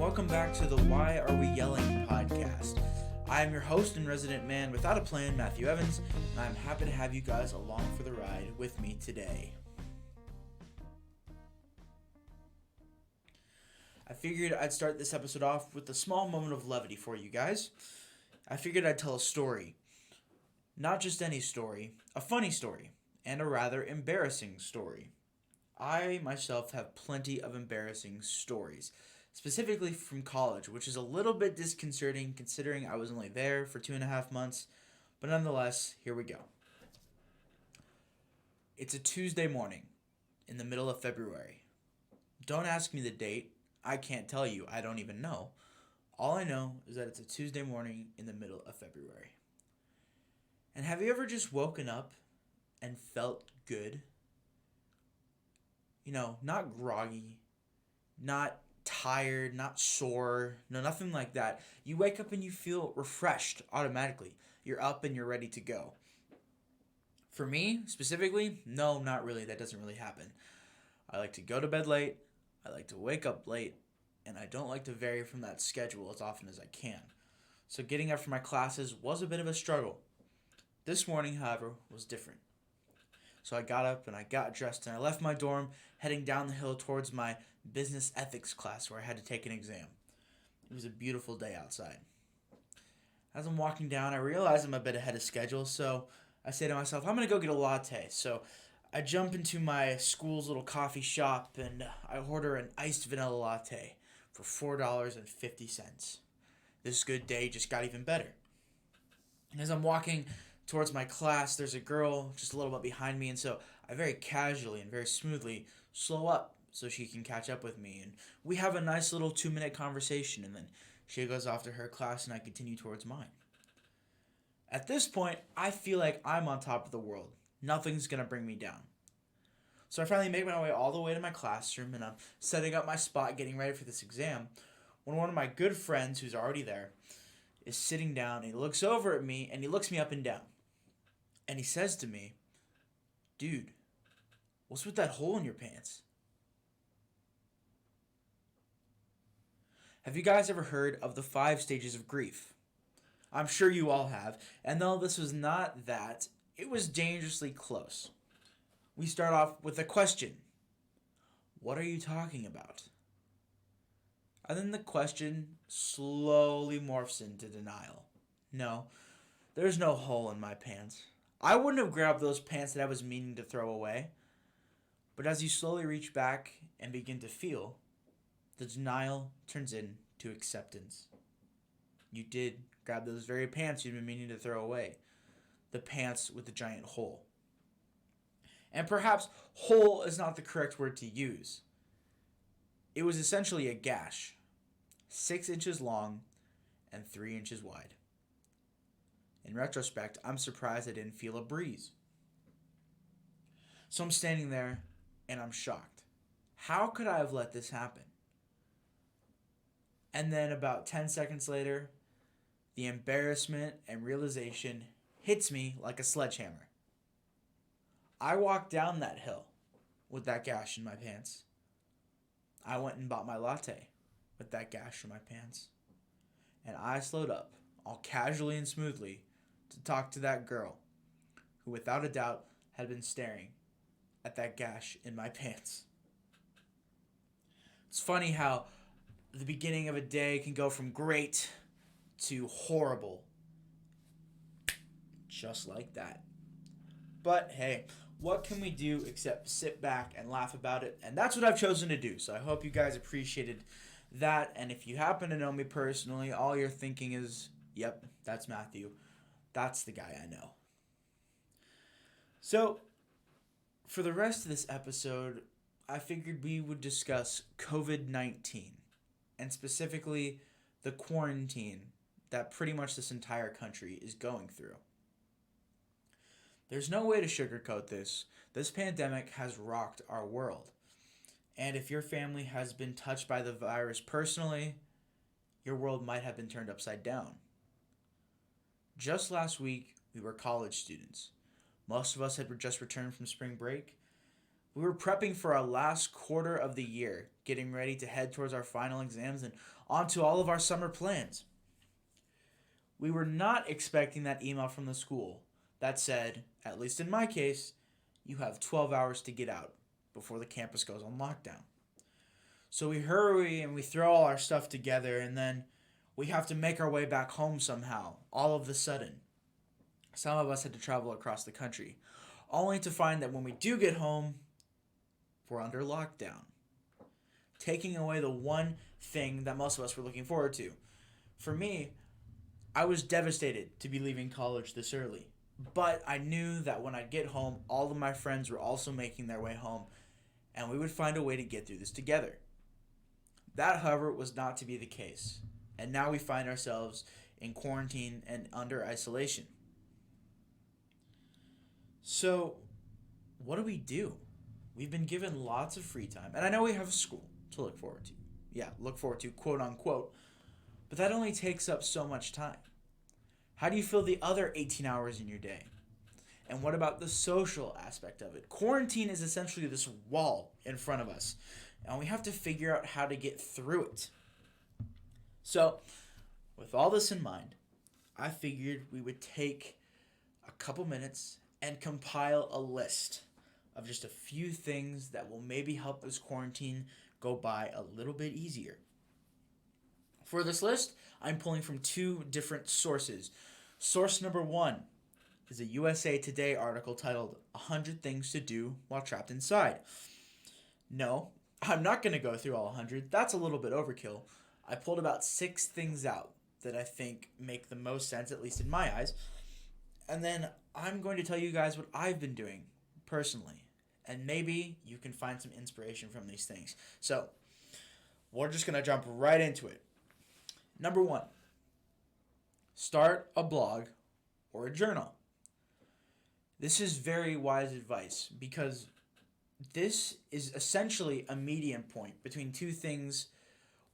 welcome back to the Why Are We Yelling podcast. I am your host and resident man without a plan, Matthew Evans, and I'm happy to have you guys along for the ride with me today. I figured I'd start this episode off with a small moment of levity for you guys. I figured I'd tell a story. Not just any story, a funny story, and a rather embarrassing story. I myself have plenty of embarrassing stories, specifically from college, which is a little bit disconcerting considering I was only there for 2.5 months, but nonetheless, here we go. It's a Tuesday morning in the middle of February. Don't ask me the date. I can't tell you. I don't even know. All I know is that it's a Tuesday morning in the middle of February. And have you ever just woken up and felt good? Not groggy, not tired, not sore, no, nothing like that. You wake up and you feel refreshed automatically. You're up and you're ready to go. For me, specifically, no, not really. That doesn't really happen. I like to go to bed late, I like to wake up late, and I don't like to vary from that schedule as often as I can. So getting up for my classes was a bit of a struggle. This morning, however, was different. So I got up and I got dressed and I left my dorm, heading down the hill towards my business ethics class where I had to take an exam. It was a beautiful day outside. As I'm walking down, I realize I'm a bit ahead of schedule, so I say to myself, I'm going to go get a latte. So I jump into my school's little coffee shop and I order an iced vanilla latte for $4.50. This good day just got even better. And as I'm walking towards my class, there's a girl just a little bit behind me, and so I very casually and very smoothly slow up so she can catch up with me, and we have a nice little 2-minute conversation, and then she goes off to her class and I continue towards mine. At this point, I feel like I'm on top of the world. Nothing's gonna bring me down. So I finally make my way all the way to my classroom, and I'm setting up my spot, getting ready for this exam, when one of my good friends who's already there is sitting down, and he looks over at me, and he looks me up and down. And he says to me, "Dude, what's with that hole in your pants?" Have you guys ever heard of the 5 stages of grief? I'm sure you all have, and though this was not that, it was dangerously close. We start off with a question. What are you talking about? And then the question slowly morphs into denial. No, there's no hole in my pants. I wouldn't have grabbed those pants that I was meaning to throw away. But as you slowly reach back and begin to feel, the denial turns into acceptance. You did grab those very pants you'd been meaning to throw away. The pants with the giant hole. And perhaps hole is not the correct word to use. It was essentially a gash, 6 inches long and 3 inches wide. In retrospect, I'm surprised I didn't feel a breeze. So I'm standing there and I'm shocked. How could I have let this happen? And then about 10 seconds later, the embarrassment and realization hits me like a sledgehammer. I walked down that hill with that gash in my pants. I went and bought my latte with that gash in my pants. And I slowed up, all casually and smoothly, to talk to that girl who without a doubt had been staring at that gash in my pants. It's funny how the beginning of a day can go from great to horrible. Just like that. But hey, what can we do except sit back and laugh about it? And that's what I've chosen to do. So I hope you guys appreciated that. And if you happen to know me personally, all you're thinking is, yep, that's Matthew. That's the guy I know. So, for the rest of this episode, I figured we would discuss COVID-19, and specifically the quarantine that pretty much this entire country is going through. There's no way to sugarcoat this. This pandemic has rocked our world. And if your family has been touched by the virus personally, your world might have been turned upside down. Just last week, we were college students. Most of us had just returned from spring break. We were prepping for our last quarter of the year, getting ready to head towards our final exams and onto all of our summer plans. We were not expecting that email from the school that said, at least in my case, you have 12 hours to get out before the campus goes on lockdown. So we hurry and we throw all our stuff together, and then we have to make our way back home somehow, all of a sudden. Some of us had to travel across the country, only to find that when we do get home, we're under lockdown, taking away the one thing that most of us were looking forward to. For me, I was devastated to be leaving college this early, but I knew that when I'd get home, all of my friends were also making their way home, and we would find a way to get through this together. That, however, was not to be the case, and now we find ourselves in quarantine and under isolation. So, what do? We've been given lots of free time, and I know we have school to look forward to. Yeah, look forward to, quote unquote, but that only takes up so much time. How do you fill the other 18 hours in your day? And what about the social aspect of it? Quarantine is essentially this wall in front of us, and we have to figure out how to get through it. So, with all this in mind, I figured we would take a couple minutes and compile a list of just a few things that will maybe help this quarantine go by a little bit easier. For this list, I'm pulling from two different sources. Source number one is a USA Today article titled 100 Things to Do While Trapped Inside. No, I'm not going to go through all 100. That's a little bit overkill. I pulled about 6 things out that I think make the most sense, at least in my eyes. And then I'm going to tell you guys what I've been doing personally. And maybe you can find some inspiration from these things. So, we're just going to jump right into it. Number 1, start a blog or a journal. This is very wise advice because this is essentially a medium point between two things.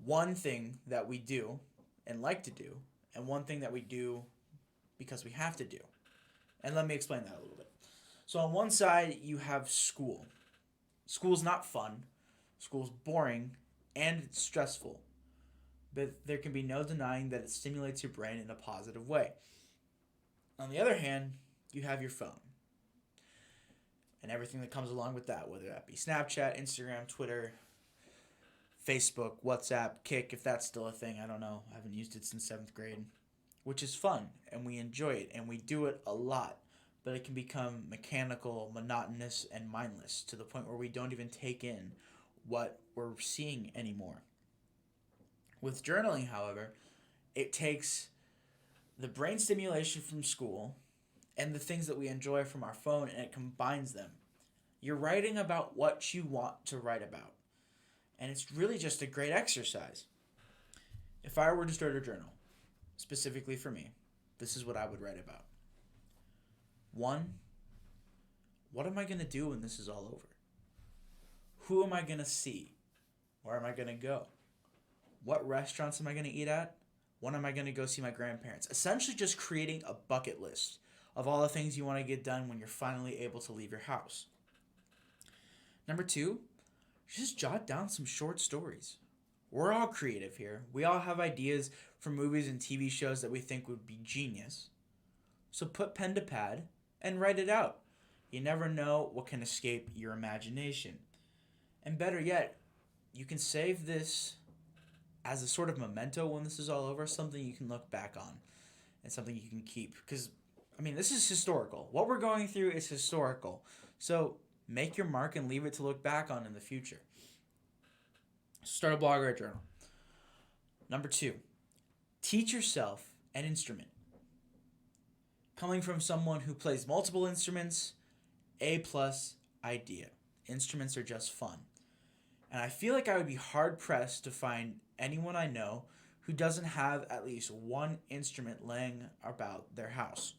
One thing that we do and like to do, and one thing that we do because we have to do. And let me explain that a little bit. So on one side, you have school. School's not fun. School's boring and it's stressful. But there can be no denying that it stimulates your brain in a positive way. On the other hand, you have your phone. And everything that comes along with that, whether that be Snapchat, Instagram, Twitter, Facebook, WhatsApp, Kik, if that's still a thing, I don't know. I haven't used it since 7th grade. Which is fun, and we enjoy it, and we do it a lot. But it can become mechanical, monotonous, and mindless to the point where we don't even take in what we're seeing anymore. With journaling, however, it takes the brain stimulation from school and the things that we enjoy from our phone, and it combines them. You're writing about what you want to write about. And it's really just a great exercise. If I were to start a journal, specifically for me, this is what I would write about. 1, what am I going to do when this is all over? Who am I going to see? Where am I going to go? What restaurants am I going to eat at? When am I going to go see my grandparents? Essentially just creating a bucket list of all the things you want to get done when you're finally able to leave your house. Number 2, just jot down some short stories. We're all creative here. We all have ideas for movies and TV shows that we think would be genius. So put pen to pad and write it out. You never know what can escape your imagination. And better yet, you can save this as a sort of memento when this is all over, something you can look back on and something you can keep. Because, this is historical. What we're going through is historical. So make your mark and leave it to look back on in the future. Start a blog or a journal. Number 2, teach yourself an instrument. Coming from someone who plays multiple instruments, A+ idea. Instruments are just fun. And I feel like I would be hard-pressed to find anyone I know who doesn't have at least one instrument laying about their house.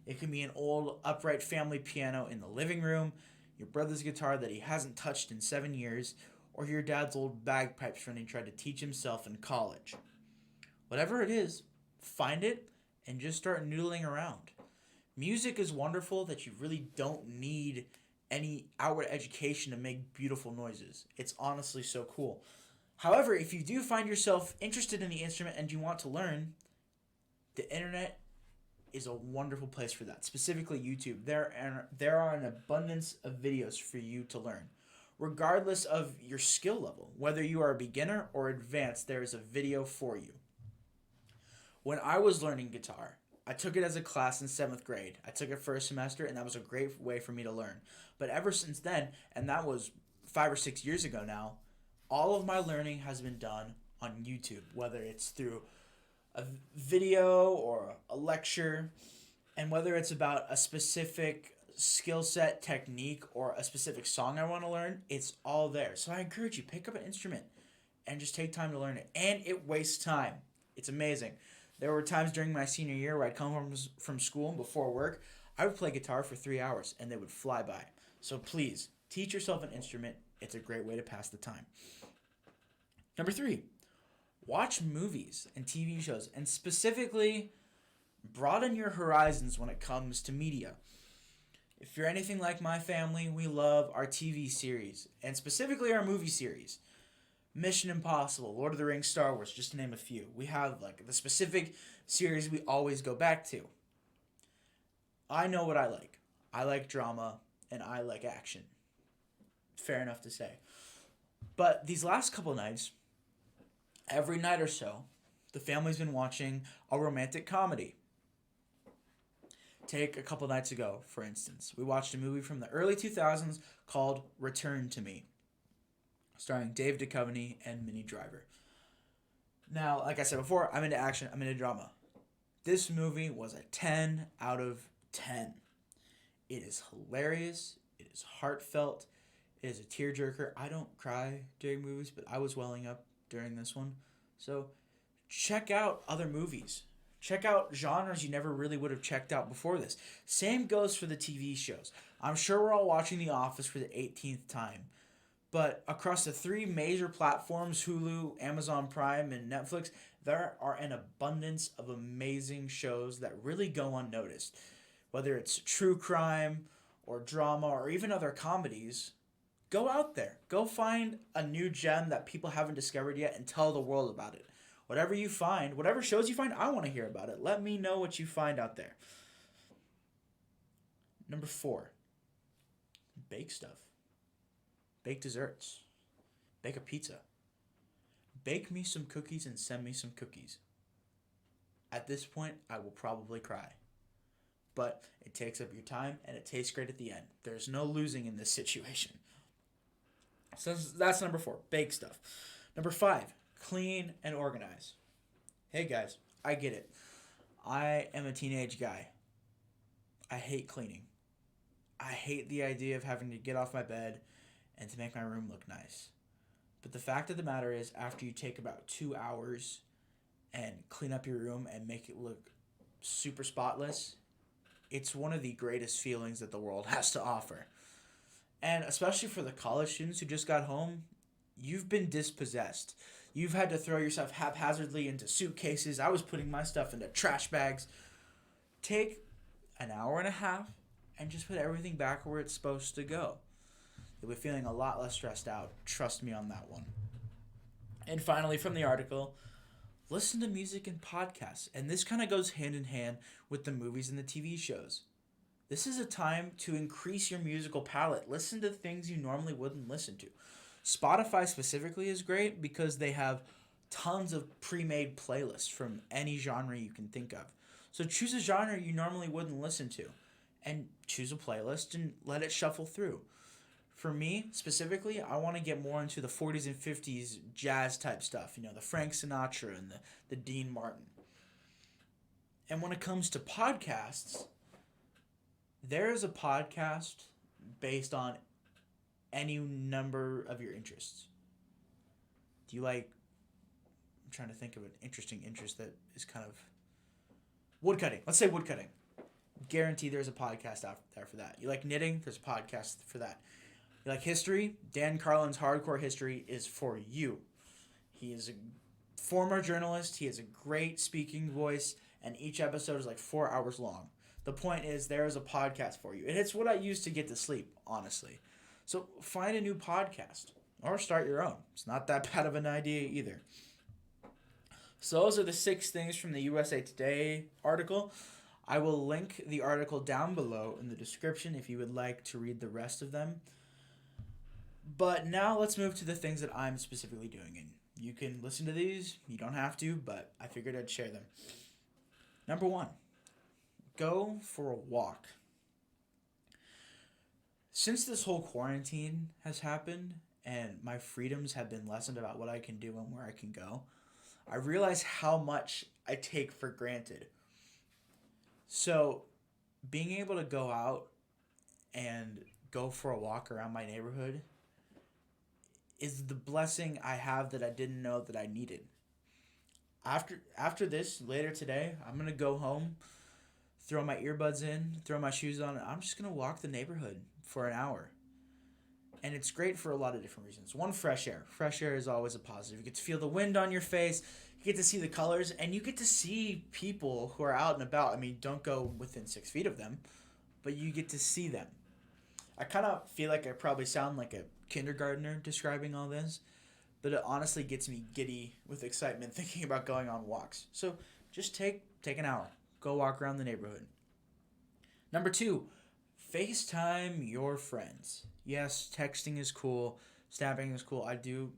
It can be an old upright family piano in the living room, your brother's guitar that he hasn't touched in 7 years, or your dad's old bagpipes when he tried to teach himself in college. Whatever it is, find it and just start noodling around. Music is wonderful that you really don't need any outward education to make beautiful noises. It's honestly so cool. However, if you do find yourself interested in the instrument and you want to learn, the internet is a wonderful place for that. Specifically YouTube. There are an abundance of videos for you to learn. Regardless of your skill level, whether you are a beginner or advanced, there is a video for you. When I was learning guitar, I took it as a class in 7th grade. I took it for a semester, and that was a great way for me to learn. But ever since then, and that was 5 or 6 years ago now, all of my learning has been done on YouTube, whether it's through a video or a lecture, and whether it's about a specific skill set, technique, or a specific song I want to learn, it's all there. So I encourage you, pick up an instrument and just take time to learn it. And it wastes time. It's amazing. There were times during my senior year where I'd come from school and before work, I would play guitar for 3 hours and they would fly by. So please, teach yourself an instrument. It's a great way to pass the time. Number 3, watch movies and TV shows, and specifically broaden your horizons when it comes to media. If you're anything like my family, we love our TV series, and specifically our movie series. Mission Impossible, Lord of the Rings, Star Wars, just to name a few. We have like the specific series we always go back to. I know what I like. I like drama and I like action. Fair enough to say. But these last couple nights, every night or so, the family's been watching a romantic comedy. Take a couple nights ago, for instance. We watched a movie from the early 2000s called Return to Me, starring Dave Duchovny and Minnie Driver. Now, like I said before, I'm into action, I'm into drama. This movie was a 10 out of 10. It is hilarious, it is heartfelt, it is a tearjerker. I don't cry during movies, but I was welling up during this one. So check out other movies. Check out genres you never really would have checked out before this. Same goes for the TV shows. I'm sure we're all watching The Office for the 18th time. But across the 3 major platforms, Hulu, Amazon Prime, and Netflix, there are an abundance of amazing shows that really go unnoticed. Whether it's true crime or drama or even other comedies, go out there. Go find a new gem that people haven't discovered yet and tell the world about it. Whatever you find, whatever shows you find, I want to hear about it. Let me know what you find out there. Number 4, bake stuff. Bake desserts. Bake a pizza. Bake me some cookies and send me some cookies. At this point, I will probably cry. But it takes up your time and it tastes great at the end. There's no losing in this situation. So that's number 4, bake stuff. Number 5, clean and organize. Hey guys, I get it. I am a teenage guy. I hate cleaning. I hate the idea of having to get off my bed and to make my room look nice. But the fact of the matter is, after you take about 2 hours and clean up your room and make it look super spotless, it's one of the greatest feelings that the world has to offer. And especially for the college students who just got home, you've been dispossessed. You've had to throw yourself haphazardly into suitcases. I was putting my stuff into trash bags. Take an hour and a half and just put everything back where it's supposed to go. You'll be feeling a lot less stressed out. Trust me on that one. And finally, from the article, listen to music and podcasts. And this kind of goes hand in hand with the movies and the TV shows. This is a time to increase your musical palette. Listen to things you normally wouldn't listen to. Spotify specifically is great because they have tons of pre-made playlists from any genre you can think of. So choose a genre you normally wouldn't listen to and choose a playlist and let it shuffle through. For me, specifically, I want to get more into the 40s and 50s jazz type stuff, the Frank Sinatra and the Dean Martin. And when it comes to podcasts, there is a podcast based on any number of your interests. Do you like, I'm trying to think of an interesting interest that is kind of, woodcutting. Let's say woodcutting. Guarantee there's a podcast out there for that. You like knitting? There's a podcast for that. You like history? Dan Carlin's Hardcore History is for you. He is a former journalist. He has a great speaking voice, and each episode is like 4 hours long. The point is, there is a podcast for you. And it's what I use to get to sleep, honestly. So find a new podcast or start your own. It's not that bad of an idea either. So those are the 6 things from the USA Today article. I will link the article down below in the description if you would like to read the rest of them. But now let's move to the things that I'm specifically doing. And you can listen to these. You don't have to, but I figured I'd share them. Number 1, go for a walk. Since this whole quarantine has happened and my freedoms have been lessened about what I can do and where I can go, I realize how much I take for granted. So, being able to go out and go for a walk around my neighborhood is the blessing I have that I didn't know that I needed. After this, later today, I'm going to go home, throw my earbuds in, throw my shoes on, and I'm just going to walk the neighborhood for an hour. And it's great for a lot of different reasons. One, fresh air. Fresh air is always a positive. You get to feel the wind on your face, you get to see the colors, and you get to see people who are out and about. I mean, don't go within 6 feet of them, but you get to see them. I kind of feel like I probably sound like a kindergartner describing all this, but it honestly gets me giddy with excitement thinking about going on walks. So just take an hour. Go walk around the neighborhood. Number 2, FaceTime your friends. Yes, texting is cool, snapping is cool. I do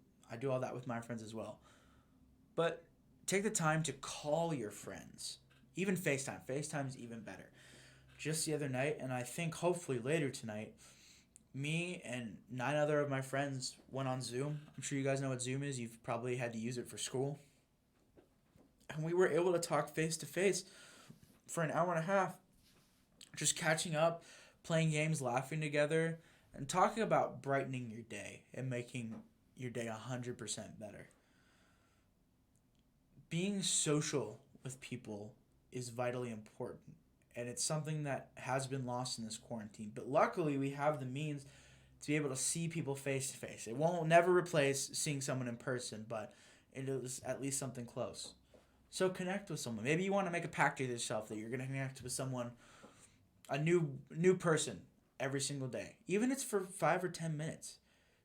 all that with my friends as well. But take the time to call your friends. Even FaceTime. FaceTime's even better. Just the other night, and I think hopefully later tonight, me and 9 other of my friends went on Zoom. I'm sure you guys know what Zoom is. You've probably had to use it for school. And we were able to talk face to face for an hour and a half, just catching up, playing games, laughing together, and talking about brightening your day and making your day 100% better. Being social with people is vitally important, and it's something that has been lost in this quarantine. But luckily, we have the means to be able to see people face to face. It won't never replace seeing someone in person, but it is at least something close. So connect with someone. Maybe you want to make a pact with yourself that you're going to connect with someone, a new person every single day. Even if it's for 5 or 10 minutes.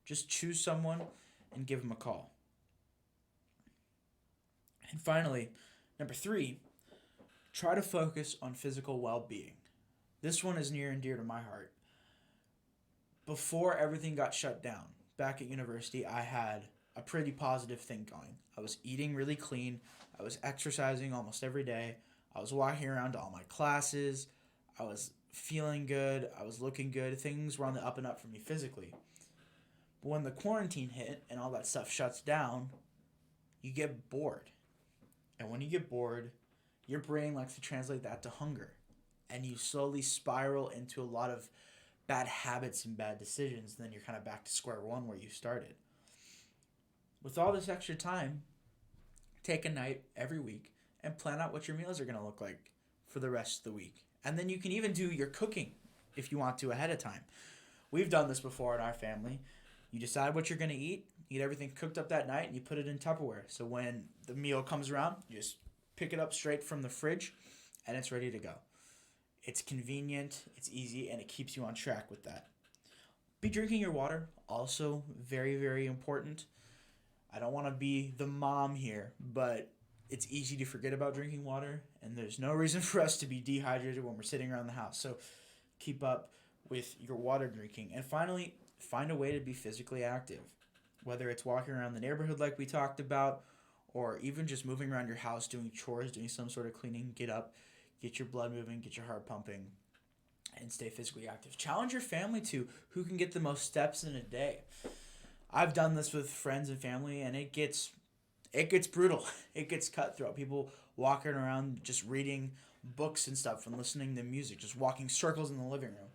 Just choose someone and give them a call. And finally, number 3, try to focus on physical well-being. This one is near and dear to my heart. Before everything got shut down, back at university, I had a pretty positive thing going. I was eating really clean. I was exercising almost every day. I was walking around to all my classes. I was feeling good. I was looking good. Things were on the up and up for me physically. But when the quarantine hit and all that stuff shuts down, you get bored. And when you get bored, your brain likes to translate that to hunger. And you slowly spiral into a lot of bad habits and bad decisions. And then you're kind of back to square one where you started. With all this extra time, take a night every week and plan out what your meals are going to look like for the rest of the week. And then you can even do your cooking if you want to ahead of time. We've done this before in our family. You decide what you're going to eat everything cooked up that night, and you put it in Tupperware. So when the meal comes around, you just pick it up straight from the fridge, and it's ready to go. It's convenient, it's easy, and it keeps you on track with that. Be drinking your water, also very, very important. I don't want to be the mom here, but it's easy to forget about drinking water, and there's no reason for us to be dehydrated when we're sitting around the house. So keep up with your water drinking. And finally, find a way to be physically active, whether it's walking around the neighborhood like we talked about, or even just moving around your house, doing chores, doing some sort of cleaning. Get up, get your blood moving, get your heart pumping, and stay physically active. Challenge your family to who can get the most steps in a day. I've done this with friends and family, and it gets brutal. It gets cutthroat. People walking around just reading books and stuff and listening to music, just walking circles in the living room.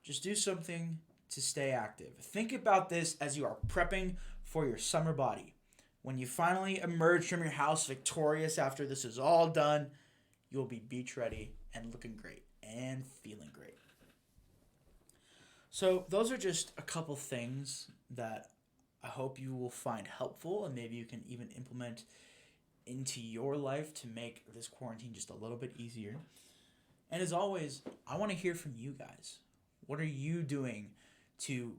Just do something to stay active. Think about this as you are prepping for your summer body. When you finally emerge from your house victorious after this is all done, you'll be beach ready and looking great and feeling great. So those are just a couple things that I hope you will find helpful, and maybe you can even implement into your life to make this quarantine just a little bit easier. And as always, I want to hear from you guys. What are you doing to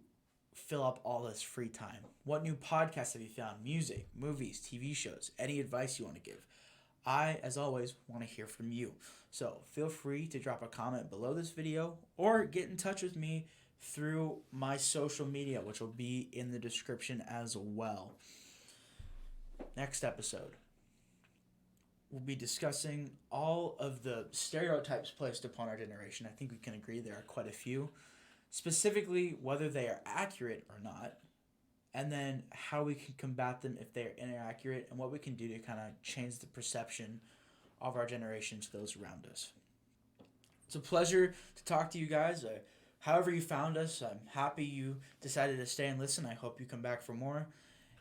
fill up all this free time? What new podcasts have you found? Music, movies, TV shows, any advice you want to give? I, as always, want to hear from you. So feel free to drop a comment below this video or get in touch with me through my social media, which will be in the description as well. Next episode, we'll be discussing all of the stereotypes placed upon our generation. I think we can agree there are quite a few. Specifically, whether they are accurate or not, and then how we can combat them if they're inaccurate, and what we can do to kind of change the perception of our generation to those around us. It's a pleasure to talk to you guys. However you found us, I'm happy you decided to stay and listen. I hope you come back for more.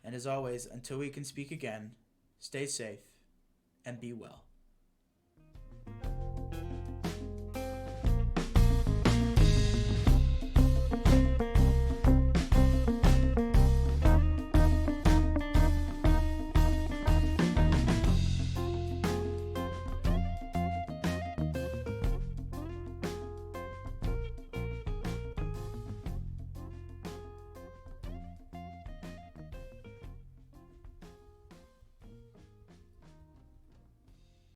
And as always, until we can speak again, stay safe and be well.